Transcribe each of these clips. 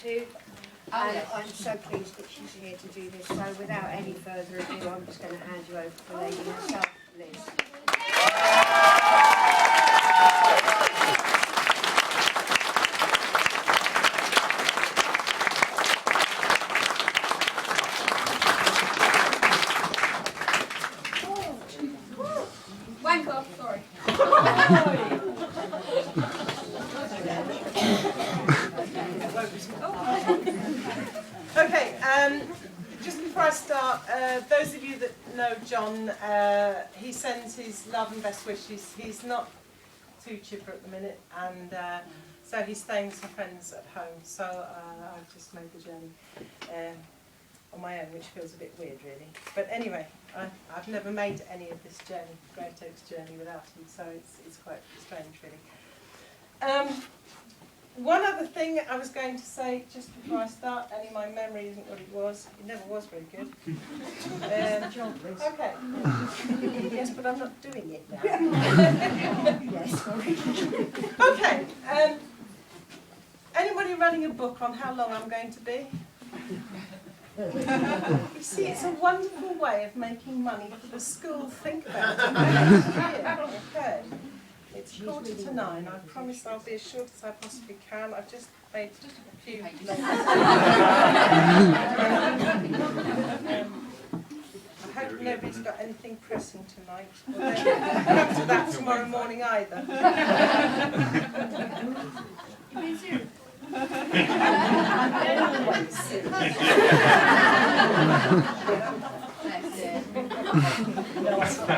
do. And I'm so pleased that she's here to do this. So without any further ado, I'm just going to hand you over to the lady herself, Liz. Wank off, sorry. Okay, just before I start, those of you that know John, he sends his love and best wishes. He's not too chipper at the minute, and so he's staying with some friends at home. So I've just made the journey on my own, which feels a bit weird, really. But anyway, I've never made any of this journey, Great Oaks journey, without him, so it's quite strange, really. One other thing I was going to say just before I start, only my memory isn't what it was. It never was very good. Okay. Yes, but I'm not doing it now. Yes, sorry. Okay. Anybody running a book on how long I'm going to be? You see, it's a wonderful way of making money for the school. Think about it. Okay. It's 8:45. I promise I'll be as short as I possibly can. I've just made a few notes. I hope nobody's got anything pressing tonight. Or they won't come to that tomorrow morning either. You mean serious? I'm always serious. No, that's not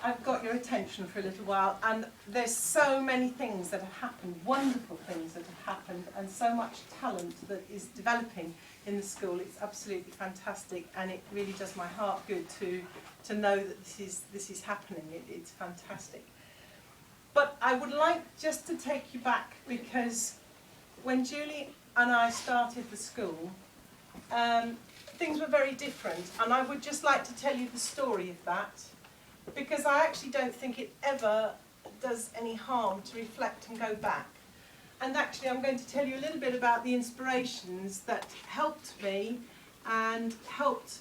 I've got your attention for a little while, and there's so many things that have happened, wonderful things that have happened, and so much talent that is developing in the school. It's absolutely fantastic, and it really does my heart good to know that this is happening. It's fantastic. But I would like just to take you back, because when Julie and I started the school, things were very different, and I would just like to tell you the story of that, because I actually don't think it ever does any harm to reflect and go back. And actually I'm going to tell you a little bit about the inspirations that helped me and helped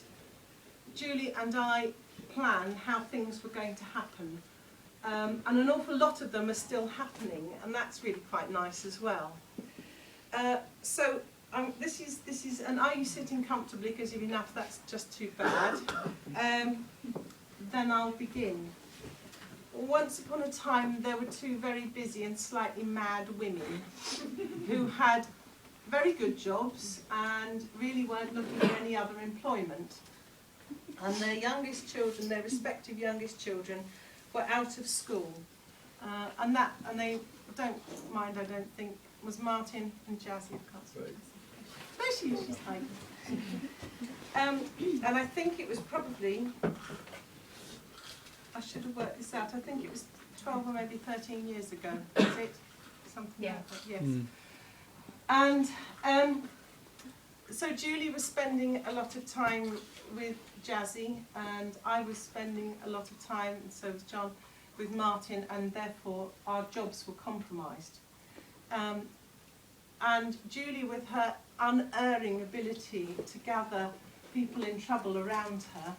Julie and I plan how things were going to happen. And an awful lot of them are still happening, and that's really quite nice as well. This is, and are you sitting comfortably? Because if you're not, that's just too bad. Then I'll begin. Once upon a time, there were two very busy and slightly mad women who had very good jobs and really weren't looking for any other employment. And their youngest children, their respective youngest children, were out of school. And they don't mind, I don't think, was Martin and Jazzy. I can't see. There she is, she's hiding. And I think it was probably, I should have worked this out, I think it was 12 or maybe 13 years ago, was it? Something like that, yes. And so Julie was spending a lot of time with Jazzy, and I was spending a lot of time, and so was John, with Martin, and therefore our jobs were compromised. And Julie, with her unerring ability to gather people in trouble around her,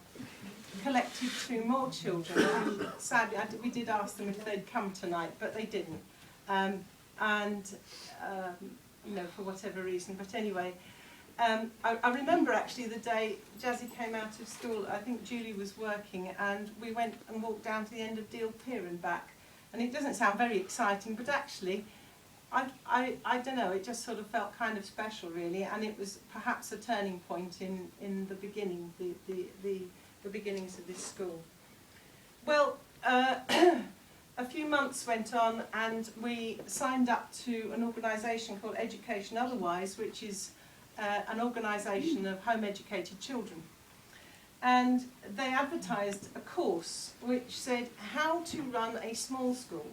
collected two more children. And sadly, we did ask them if they'd come tonight, but they didn't. You know, for whatever reason. But anyway, I remember actually the day Jazzy came out of school. I think Julie was working, and we went and walked down to the end of Deal Pier and back. And it doesn't sound very exciting, but actually, I don't know, it just sort of felt kind of special, really, and it was perhaps a turning point in the beginning, the beginnings of this school. Well, a few months went on, and we signed up to an organisation called Education Otherwise, which is an organisation of home-educated children. And they advertised a course which said how to run a small school.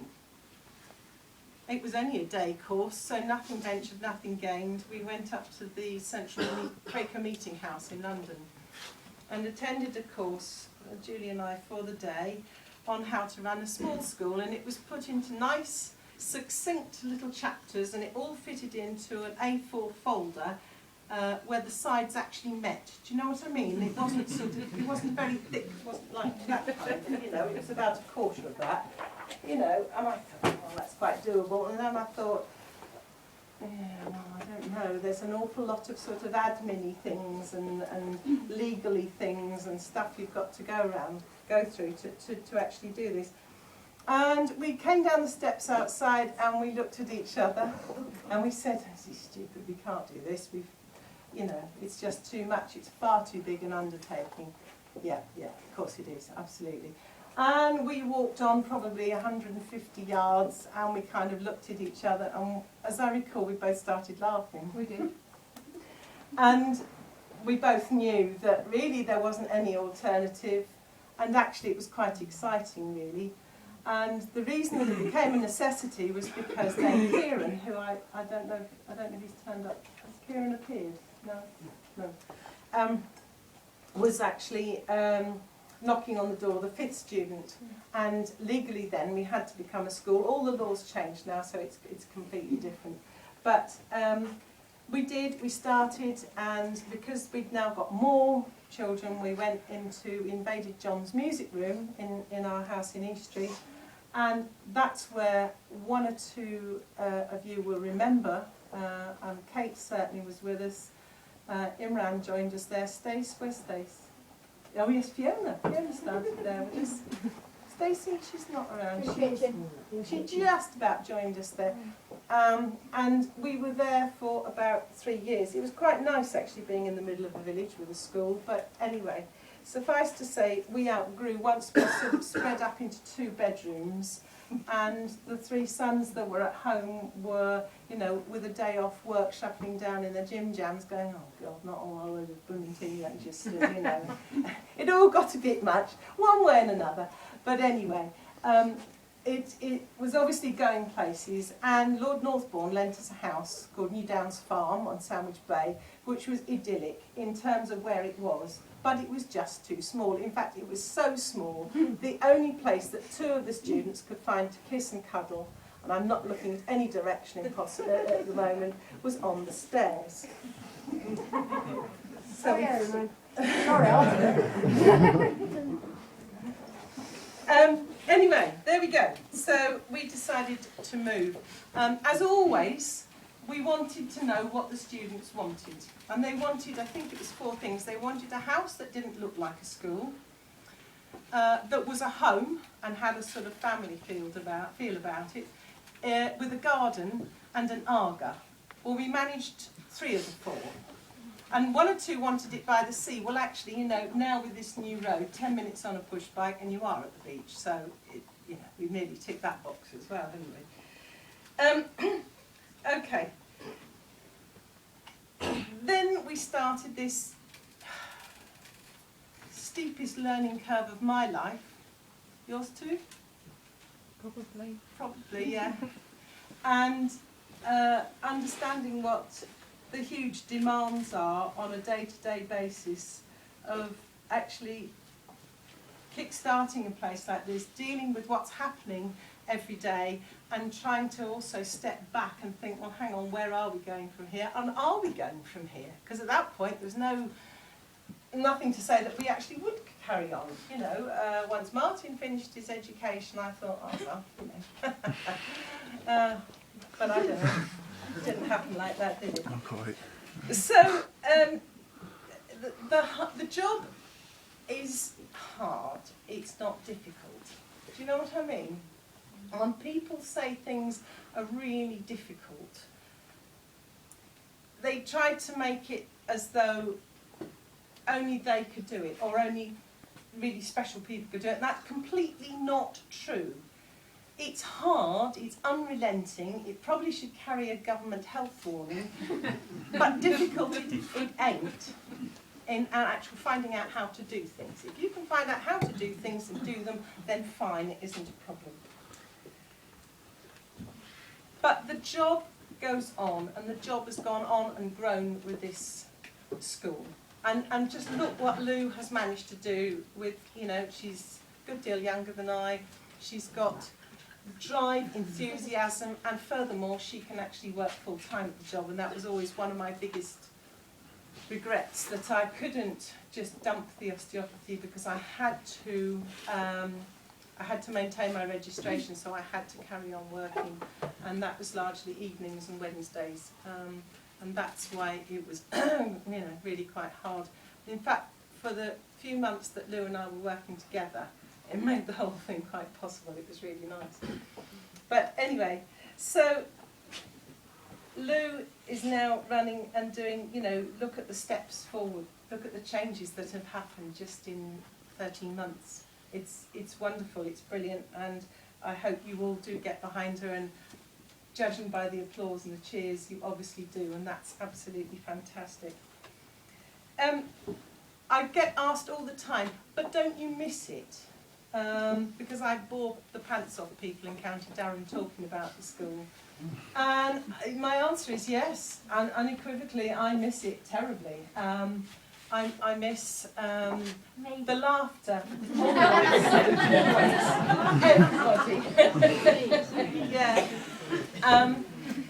It was only a day course, so nothing ventured, nothing gained. We went up to the Central Quaker Meeting House in London and attended a course, Julie and I, for the day. on how to run a small school, and it was put into nice, succinct little chapters, and it all fitted into an A4 folder where the sides actually met. Do you know what I mean? It wasn't it wasn't very thick, it wasn't like that kind of, you know, it was about a quarter of that, you know, and I thought, well, that's quite doable, and then I thought, yeah, well, I don't know, there's an awful lot of sort of admin-y things and legally things and stuff you've got to go through to actually do this. And we came down the steps outside and we looked at each other and we said, this is stupid, we can't do this, you know, it's just too much, it's far too big an undertaking. Yeah, of course it is, absolutely. And we walked on probably 150 yards and we kind of looked at each other, and as I recall, we both started laughing. We did. And we both knew that really there wasn't any alternative, and actually it was quite exciting, really. And the reason that it became a necessity was because then Kieran, who I don't know if he's turned up. Has Kieran appeared? No. Was actually knocking on the door, the 5th student, and legally then we had to become a school. All the laws changed now, so it's completely different. But we started, and because we'd now got more children, we went invaded John's music room in our house in East Street, and that's where one or two of you will remember, and Kate certainly was with us, Imran joined us there. Stace, where's Stace? Oh yes, Fiona started there with us. Stacey, she's not around. She just about joined us there. And we were there for about 3 years. It was quite nice actually being in the middle of the village with a school, but anyway, suffice to say we outgrew. Once we sort of spread up into 2 bedrooms, and the 3 sons that were at home were, you know, with a day off work, shuffling down in their gym jams going, oh God, not all our load of blooming teenagers still, you know. It all got a bit much, one way and another. But anyway, it was obviously going places, and Lord Northbourne lent us a house called New Downs Farm on Sandwich Bay, which was idyllic in terms of where it was, but it was just too small. In fact, it was so small, the only place that 2 of the students could find to kiss and cuddle, and I'm not looking at any direction impossible at the moment, was on the stairs. So anyway, there we go. So we decided to move. As always, we wanted to know what the students wanted. And they wanted, I think it was 4 things. They wanted a house that didn't look like a school, that was a home and had a sort of family feel about it, with a garden and an Aga. Well, we managed 3 of the 4. And 1 or 2 wanted it by the sea. Well, actually, you know, now with this new road, 10 minutes on a push bike and you are at the beach. So, you know, we've nearly ticked that box as well, haven't we? Okay. Then we started this steepest learning curve of my life. Yours too? Probably, yeah. And understanding what the huge demands are on a day-to-day basis of actually kick-starting a place like this, dealing with what's happening every day, and trying to also step back and think, well, hang on, where are we going from here? And are we going from here? Because at that point, there's nothing to say that we actually would carry on. You know, once Martin finished his education, I thought, oh, well, you know. But I don't know. It didn't happen like that, did it? Not quite. So, the job is hard. It's not difficult. Do you know what I mean? When people say things are really difficult, they try to make it as though only they could do it, or only really special people could do it. And that's completely not true. It's hard, it's unrelenting, it probably should carry a government health warning, but difficult it ain't in actual finding out how to do things. If you can find out how to do things and do them, then fine, it isn't a problem. But the job goes on, and the job has gone on and grown with this school. And just look what Lou has managed to do with, you know, she's a good deal younger than I. She's got drive, enthusiasm, and furthermore, she can actually work full time at the job, and that was always one of my biggest regrets, that I couldn't just dump the osteopathy because I had to maintain my registration, so I had to carry on working, and that was largely evenings and Wednesdays, and that's why it was really quite hard. In fact, for the few months that Lou and I were working together, it made the whole thing quite possible. It was really nice. But anyway, so Lou is now running and doing, look at the steps forward, look at the changes that have happened just in 13 months. It's wonderful, it's brilliant, and I hope you all do get behind her, and judging by the applause and the cheers, you obviously do, and that's absolutely fantastic. I get asked all the time, but don't you miss it? Because I bore the pants off people in County Durham talking about the school. And my answer is yes, and unequivocally I miss it terribly. I miss the laughter. Everybody. Yeah.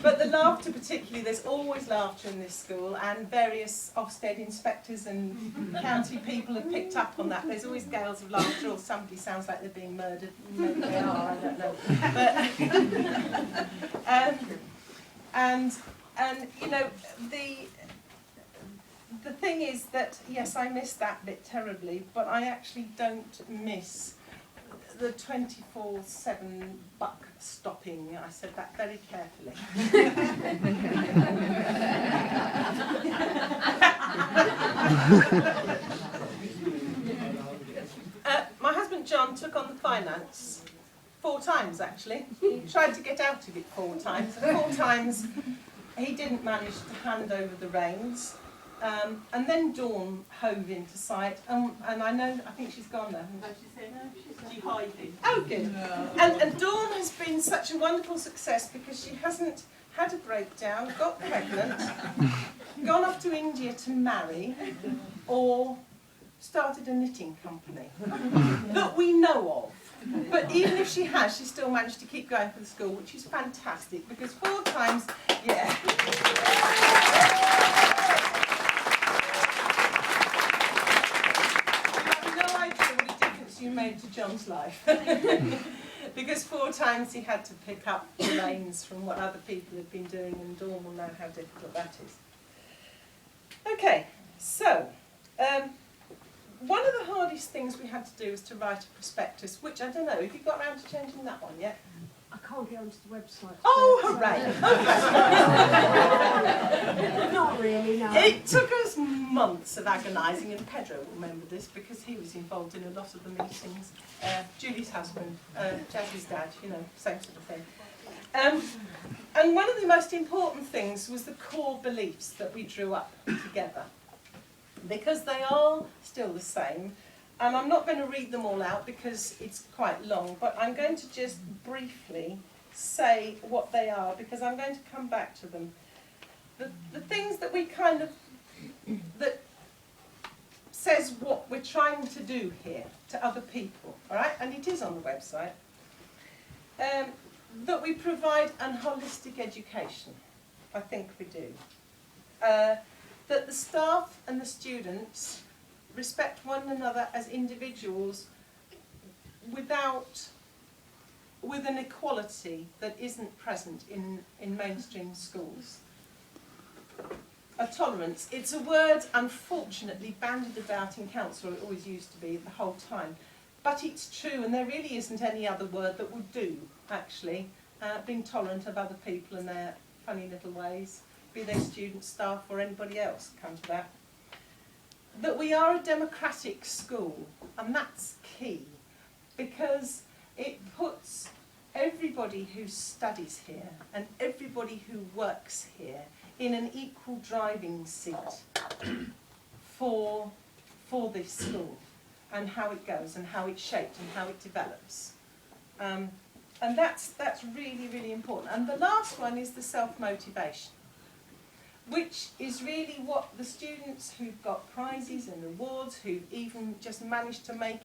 But the laughter particularly, there's always laughter in this school, and various Ofsted inspectors and county people have picked up on that. There's always gales of laughter, or somebody sounds like they're being murdered. Maybe they are, I don't know. But, and the thing is that, yes, I miss that bit terribly, but I actually don't miss the 24/7 buck stopping. I said that very carefully. My husband John took on the finance 4 times actually. He tried to get out of it 4 times. 4 times he didn't manage to hand over the reins. And then Dawn hove into sight, and I think she's gone now. No, she's hiding. Oh, good. And Dawn has been such a wonderful success because she hasn't had a breakdown, got pregnant, gone off to India to marry, or started a knitting company that we know of. But even if she has, she still managed to keep going for the school, which is fantastic because 4 times, yeah. You made to John's life because 4 times he had to pick up the reins from what other people had been doing, and Dawn will know how difficult that is. Okay, so one of the hardest things we had to do was to write a prospectus, which I don't know, have you got around to changing that one yet? I can't get onto the website. Oh, hooray! Not really, no. It took us months of agonising, and Pedro will remember this because he was involved in a lot of the meetings. Julie's husband, Jazzy's dad, same sort of thing. And one of the most important things was the core beliefs that we drew up together, because they are still the same. And I'm not going to read them all out because it's quite long, but I'm going to just briefly say what they are because I'm going to come back to them. The things that we that says what we're trying to do here to other people, all right? And it is on the website. That we provide an holistic education. I think we do. That the staff and the students respect one another as individuals with an equality that isn't present in mainstream schools. A tolerance. It's a word, unfortunately, bandied about in council, it always used to be the whole time. But it's true, and there really isn't any other word that would do, actually. Being tolerant of other people and their funny little ways, be they students, staff, or anybody else, come to that. That we are a democratic school, and that's key, because it puts everybody who studies here and everybody who works here in an equal driving seat for this school and how it goes and how it's shaped and how it develops. And that's really, really important. And the last one is the self-motivation, which is really what the students who've got prizes and awards, who've even just managed to make